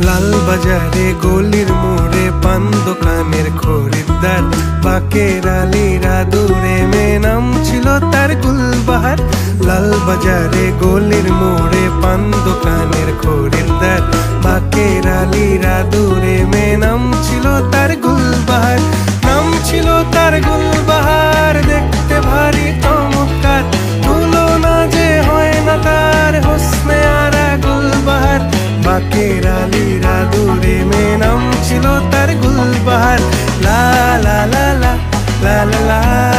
লাল বাজারে গলির মোড়ে পান দোকানের খরিদ্দার, বাকের আলীরা দূরে মেয়ে নাম ছিল তার গুলবাহার। লাল বাজারে গলির মোড়ে পান দোকানের খরিদ্দার, বাকের আলীরা দূরে মেয়ে নাম ছিল তার গুলবাহার। নাম ছিল তার গুলবাহার, দেখতে ভারী চমৎকার, তুলনা যে হয় না তার হোসনে আরা গুলবাহার। বাকের আলীরা দূরে মেয়ে নাম ছিল তার গুলবাহার। লা লা লা লা লা লা লা।